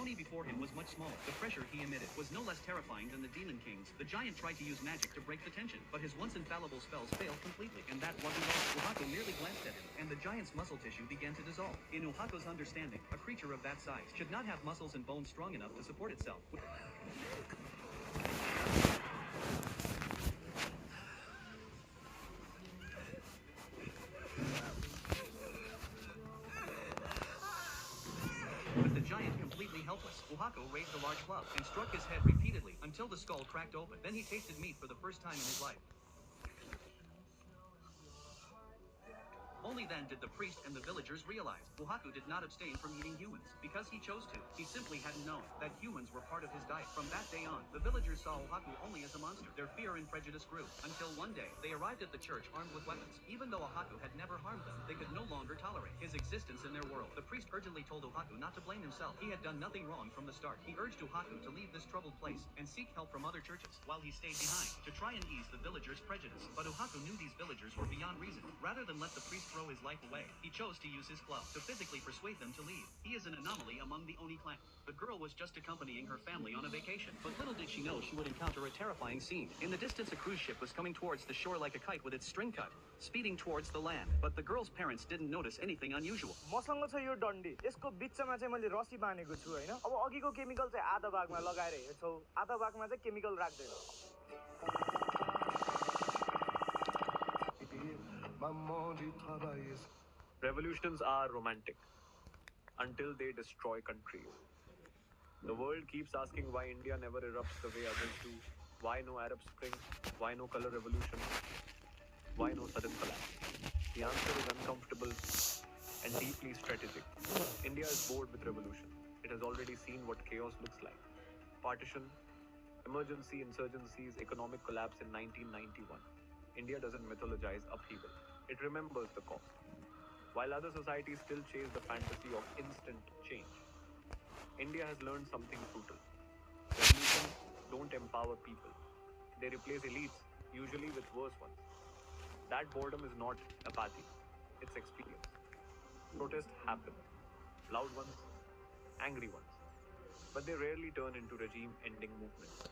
enemy before him was much smaller. The pressure he emitted was no less terrifying than the Demon King's. The giant tried to use magic to break the tension, but his once infallible spells failed completely, and that wasn't all. Ohako merely glanced at him, and the giant's muscle tissue began to dissolve. In Ohako's understanding, a creature of that size should not have muscles and bones strong enough to support itself. With the giant completely helpless, Ohako raised a large club and struck his head repeatedly until the skull cracked open. Then he tasted meat for the first time in his life. Only then did the priest and the villagers realize Ohaku did not abstain from eating humans because he chose to. He simply hadn't known that humans were part of his diet. From that day on, the villagers saw Ohaku only as a monster. Their fear and prejudice grew until one day they arrived at the church armed with weapons. Even though Ohaku had never harmed them, they could no longer tolerate his existence in their world. The priest urgently told Ohaku not to blame himself. He had done nothing wrong from the start. He urged Ohaku to leave this troubled place and seek help from other churches while he stayed behind to try and ease the villagers' prejudice. But Ohaku knew these villagers were beyond reason. Rather than let the priest throw his life away, he chose to use his club to physically persuade them to leave. He is an anomaly among the Oni clan. The girl was just accompanying her family on a vacation, but little did she know she would encounter a terrifying scene. In the distance, a cruise ship was coming towards the shore like a kite with its string cut, speeding towards the land. But the girl's parents didn't notice anything unusual. मसँग छ यो डन्डी यसको बिचमा चाहिँ मैले रसी बानेको छु हैन अब अघिको केमिकल चाहिँ आधा भागमा लगाएर हेर्छौ आधा भागमा चाहिँ chemical राख्दैन Revolutions are romantic until they destroy countries. The world keeps asking why India never erupts the way others do. Why no Arab Spring? Why no color revolution? Why no sudden collapse? The answer is uncomfortable and deeply strategic. India is bored with revolution. It has already seen what chaos looks like. Partition, emergency, insurgencies, economic collapse in 1991. India doesn't mythologize upheaval. It remembers the cost. While other societies still chase the fantasy of instant change, India has learned something brutal. Revolutions don't empower people. They replace elites, usually with worse ones. That boredom is not apathy, it's experience. Protests happen, loud ones, angry ones, but they rarely turn into regime-ending movements.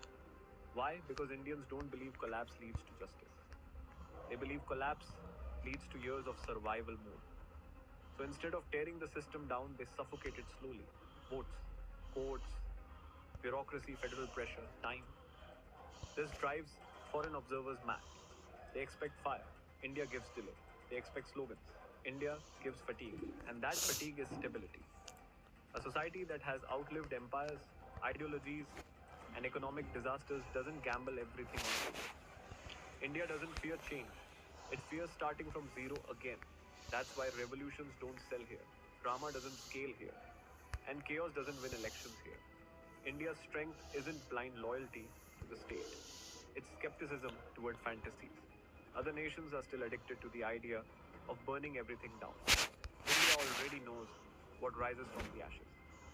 Why? Because Indians don't believe collapse leads to justice. They believe collapse leads to years of survival mode. So instead of tearing the system down, they suffocate it slowly. Votes, courts, bureaucracy, federal pressure, time. This drives foreign observers mad. They expect fire. India gives delay. They expect slogans. India gives fatigue. And that fatigue is stability. A society that has outlived empires, ideologies, and economic disasters doesn't gamble everything on it. India doesn't fear change. It fears starting from zero again. That's why revolutions don't sell here. Drama doesn't scale here. And chaos doesn't win elections here. India's strength isn't blind loyalty to the state. It's skepticism toward fantasies. Other nations are still addicted to the idea of burning everything down. India already knows what rises from the ashes.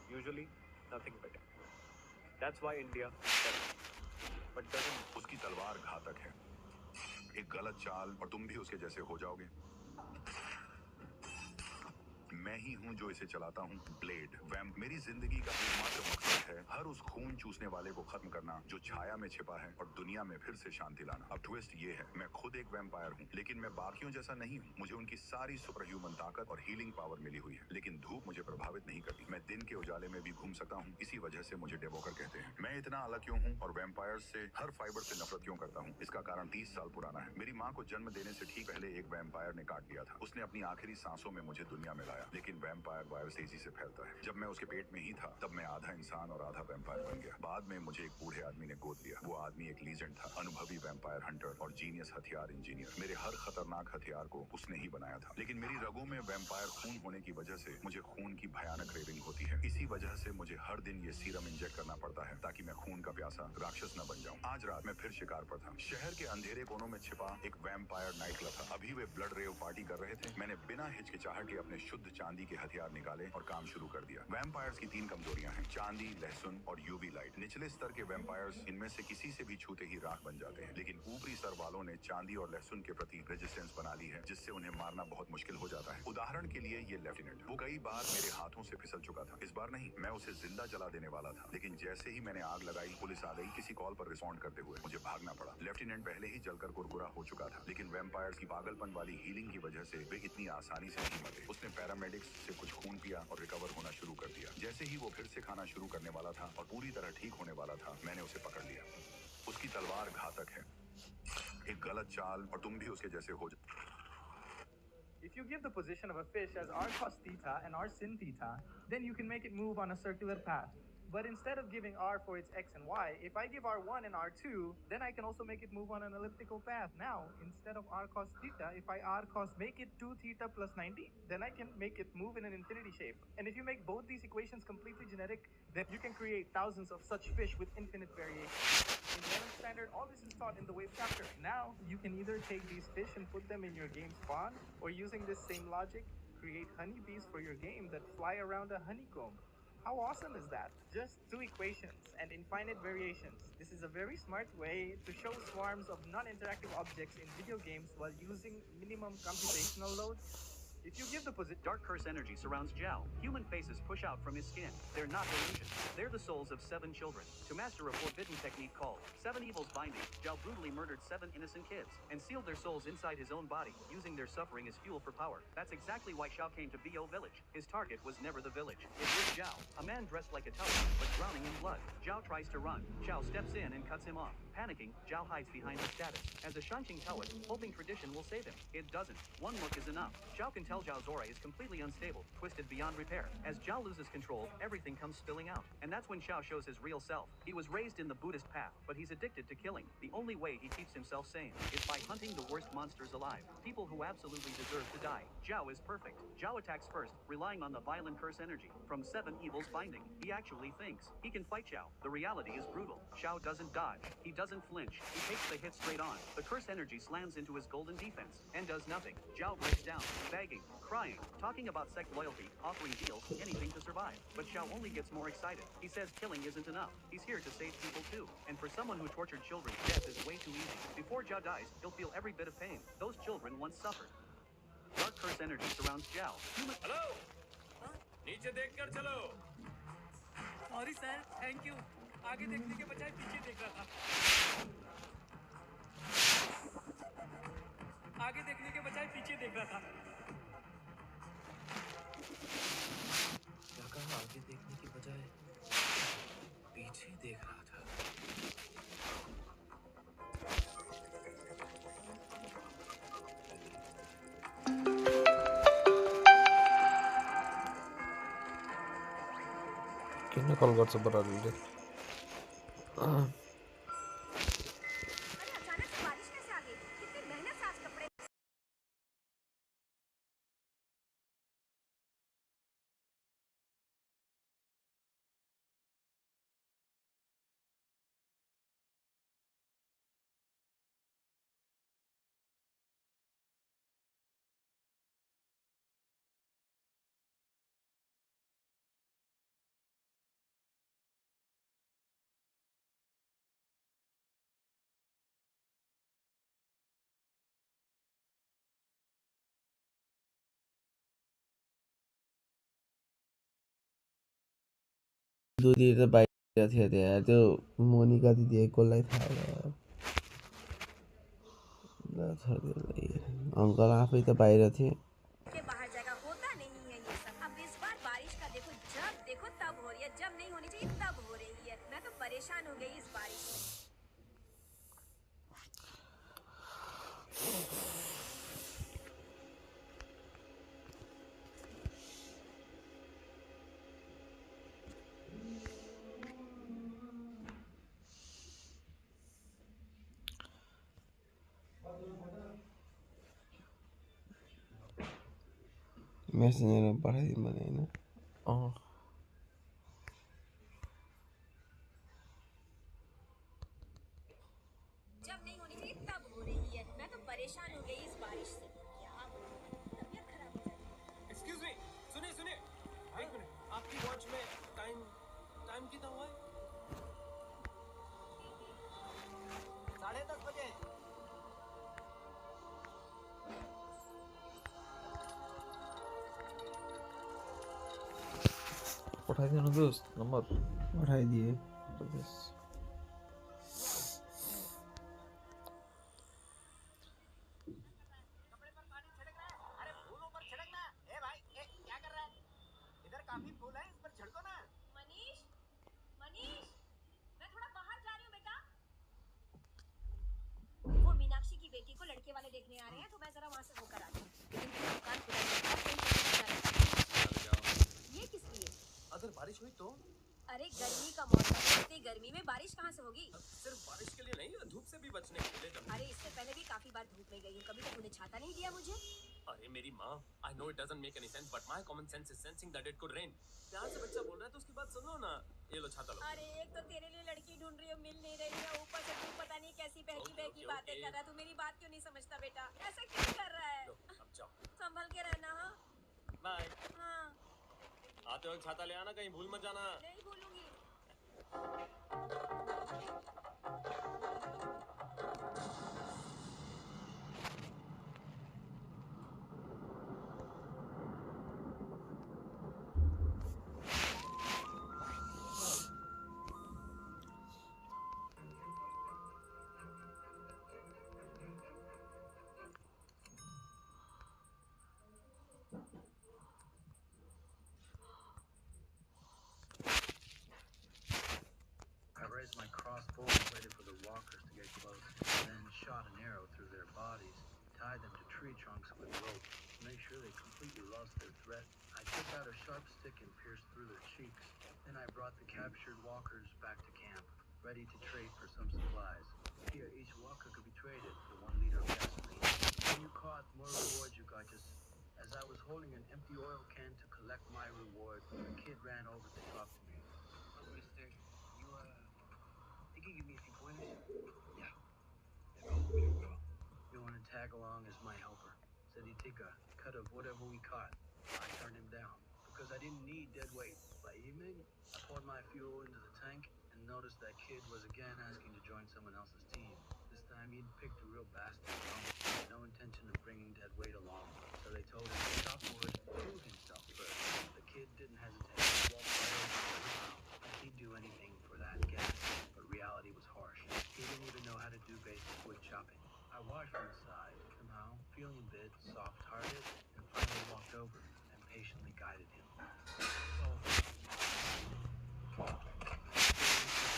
Usually, nothing better. That's why India sells, but doesn't. उसकी तलवार घातक है एक गलत चाल और तुम भी उसके जैसे हो जाओगे मैं ही हूँ जो इसे चलाता हूँ ब्लेड वैम्प मेरी जिंदगी का एकमात्र मकसद है हर उस खून चूसने वाले को खत्म करना जो छाया में छिपा है और दुनिया में फिर से शांति लाना अब ट्विस्ट ये है मैं खुद एक वैम्पायर हूँ लेकिन मैं बाकियों जैसा नहीं हूँ मुझे उनकी सारी सुपर ह्यूमन ताकत और हीलिंग पावर मिली हुई है लेकिन धूप मुझे प्रभावित नहीं करती मैं दिन के उजाले में भी घूम सकता हूँ इसी वजह से मुझे डेवोकर कहते हैं मैं इतना अलग क्यों हूँ और वैम्पायर से हर फाइबर से नफरत क्यों करता हूँ इसका कारण 30 साल पुराना है मेरी माँ को जन्म देने से ठीक पहले एक वैम्पायर ने काट लिया था उसने अपनी आखिरी सांसों में मुझे दुनिया में लाया लेकिन वैम्पायर वायरस तेजी से फैलता है जब मैं उसके पेट में ही था तब मैं आधा इंसान और आधा वैम्पायर बन गया बाद में मुझे एक बूढ़े आदमी ने गोद लिया वो आदमी एक लीजेंड था अनुभवी वैम्पायर हंटर और जीनियस हथियार इंजीनियर मेरे हर खतरनाक हथियार को उसने ही बनाया था लेकिन मेरी रगों में वैम्पायर खून होने की वजह से मुझे खून की भयानक क्रेविंग होती है इसी वजह से मुझे हर दिन ये सीरम इंजेक्ट करना पड़ता है ताकि मैं खून का प्यासा राक्षस न बन जाऊं आज रात मैं फिर शिकार पर था शहर के अंधेरे कोनों में छिपा एक वैम्पायर नाइट क्लब था अभी वे ब्लड रेव पार्टी कर रहे थे मैंने बिना हिचकिचाहट के अपने शुद्ध चांदी के हथियार निकाले और काम शुरू कर दिया वैम्पायर्स की 3 कमजोरियां हैं चांदी लहसुन और यूवी लाइट। निचले स्तर के वैम्पायर्स इनमें से किसी से भी छूते ही राख बन जाते हैं, लेकिन ऊपरी स्तर वालों ने चांदी और लहसुन के प्रति रेजिस्टेंस बना ली है, जिससे उन्हें मारना बहुत मुश्किल हो जाता है। उदाहरण के लिए ये लेफ्टिनेंट, वो कई बार मेरे हाथों से फिसल चुका था। इस बार नहीं, मैं उसे जिंदा जला देने वाला था, लेकिन जैसे ही मैंने आग लगाई, पुलिस आ गई। किसी कॉल पर रिस्पॉन्ड करते हुए मुझे भागना पड़ा। लेफ्टिनेंट पहले ही जलकर कुरकुरा हो चुका था, लेकिन वैम्पायर्स की पागलपन वाली हीलिंग की वजह से वे इतनी आसानी से नहीं मरे। उसने पैरामेडिक्स से कुछ खून पिया और रिकवर होना शुरू कर दिया। जैसे ही वो फिर से खाना शुरू करने वाला था और पूरी तरह ठीक होने वाला था, मैंने उसे पकड़ लिया। उसकी तलवार घातक है, एक गलत चाल और तुम भी उसके जैसे हो If you give the position of a fish as r cos theta and r sin theta, then you can make it move on a circular path. But instead of giving r for its x and y, if I give r1 and r2, then I can also make it move on an elliptical path. Now, instead of r cos theta, if I r cos make it 2 theta plus 90, then I can make it move in an infinity shape. And if you make both these equations completely genetic, then you can create thousands of such fish with infinite variation. In 11th standard, all this is taught in the Wave chapter. Now, you can either take these fish and put them in your game spawn, or using this same logic, create honeybees for your game that fly around a honeycomb. How awesome is that? Just two equations and infinite variations. This is a very smart way to show swarms of non-interactive objects in video games while using minimum computational load. If you give the Dark curse energy surrounds Zhao. Human faces push out from his skin. They're not illusions. They're the souls of 7 children. To master a forbidden technique called 7 Evils Binding, Zhao brutally murdered 7 innocent kids and sealed their souls inside his own body, using their suffering as fuel for power. That's exactly why Xiao came to Bo village. His target was never the village. It was Zhao, a man dressed like a telephone, but drowning in blood. Zhao tries to run. Zhao steps in and cuts him off. Panicking, Zhao hides behind his status as a Shanqing Taoist, hoping tradition will save him. It doesn't. One look is enough. Zhao can tell Zhao's aura is completely unstable, twisted beyond repair. As Zhao loses control, everything comes spilling out. And that's when Xiao shows his real self. He was raised in the Buddhist path, but he's addicted to killing. The only way he keeps himself sane is by hunting the worst monsters alive, people who absolutely deserve to die. Zhao is perfect. Zhao attacks first, relying on the violent curse energy from 7 Evils Binding. He actually thinks he can fight Xiao. The reality is brutal. Xiao doesn't dodge. He doesn't flinch. He takes the hit straight on. The curse energy slams into his golden defense and does nothing. Zhao breaks down, begging, crying, talking about sect loyalty, offering deals, anything to survive. But Xiao only gets more excited. He says killing isn't enough. He's here to save people too. And for someone who tortured children, death is way too easy. Before Zhao dies, he'll feel every bit of pain those children once suffered. Dark curse energy surrounds Zhao. Hello, नीचे देखकर चलो। Sorry sir, thank you. आगे देखने के बजाय पीछे देख रहा था। आगे देखने के बजाय पीछे देख रहा था। क्या कहा? आगे देखने की बजाय पीछे देख रहा था। किन कॉल गर्छ बराबरले अरे अचानक से बारिश कैसे आ गई? कितनी मेहनत से आज कपड़े दुधी त बाहिर थियो त्यहाँ त्यो मोनिका दिदी कसलाई थाहा होला अङ्कल आफै त बाहिर थिए के बाहर जाएगा होता नहीं है ये सब। अब इस बार बारिश का देखो, जब देखो तब हो रही है, जब नहीं होनी चाहिए तब हो रही है। मैं तो परेशान हो गई इस बारिश से। मेसेन्जरमा पठाइदिउँ भने होइन जब नहीं होनी चाहिए तब हो रही है। मैं तो परेशान हो गई इस बारिश से। क्या तबीयत खराब हो जाती है। एक्सक्यूज मी, सुनिए सुनिए, एक मिनट, आपकी वॉच में टाइम कितना हुआ? पठाइदिनु दोस्त नम्बर पठाइदिए मनीष मनीष मैं थोड़ा बाहर जा रही हूँ बेटा। वो मीनाक्षी की बेटी को लड़के वाले देखने आ रहे हैं तो मैं जरा वहाँ से होकर आती हूँ। लेकिन तुम दुकान खुला देखा, कहीं चले ना जाए। ये किस लिए? अगर बारिश हुई तो? अरे गर्मी का मौसम है, इतनी गर्मी में बारिश कहाँ से होगी? सिर्फ बारिश के लिए नहीं, धूप से भी बचने के लिए। अरे इससे पहले भी काफी बार धूप में गई हूँ, कभी तो तूने छाता नहीं दिया मुझे। अरे मेरी माँ, I know it doesn't make any sense, but my common sense is sensing that it could rain. प्यार से बच्चा बोल रहा है तो उसकी बात सुनो ना। ये लो छाता लो। अरे एक तो तेरे लिए लड़की ढूंढ रही हो, मिल नहीं रही है, ऊपर से तू पता नहीं कैसी बहकी बहकी बातें कर रहा है। तू मेरी बात क्यों नहीं समझता बेटा? ऐसा क्यों कर रहा है? लो, अब जाओ। संभल के रहना। हाँ बाय। हाँ आते वक्त छाता ले आना, कहीं भूल मत जाना। नहीं भूलूंगी। I raised my crossbow and waited for the walkers to get close, then shot an arrow through their bodies, tied them to tree trunks with rope to make sure they completely lost their threat. I took out a sharp stick and pierced through their cheeks. Then I brought the captured walkers back to camp, ready to trade for some supplies. Here, each walker could be traded for 1 liter of gasoline. When you caught, more rewards you got. Just as I was holding an empty oil can to collect my reward, a kid ran over to talk to me. Look, mister, you can give me a few pointers? Yeah. Go. You want to tag along as my helper? Said he'd take a cut of whatever we caught. I turned him down because I didn't need dead weight. By evening, I poured my fuel into the tank and noticed that kid was again asking to join someone else's team. This time he'd picked a real bastard. No intention of bringing dead weight along, so they told him to chop wood and prove himself first. The kid didn't hesitate. He walked right over. He'd do anything for that gas, but reality was harsh. He didn't even know how to do basic wood chopping. I watched from the side, somehow, feeling a bit soft-hearted, and finally walked over and patiently guided him.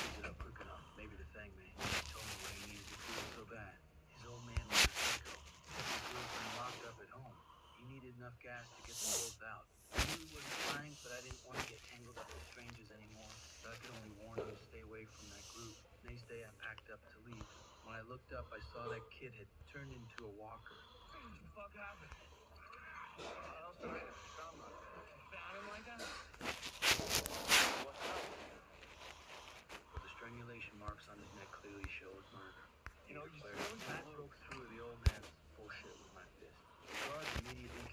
Ended up quick enough. Maybe the thing, man. He told me what he needed to feel so bad. His old man was a psycho. His girlfriend locked up at home. He needed enough gas to get them both out. I knew he wasn't lying, but I didn't want to get tangled up with strangers anymore, so I could only warn him to stay away from that group. Next day, I packed up to leave. When I looked up, I saw that kid had turned into a walker. What the fuck happened? I'll start it. Found him like that? But the strangulation marks on his neck clearly showed murder. You know, you I broke through the old man's bullshit with my fist. The guards immediately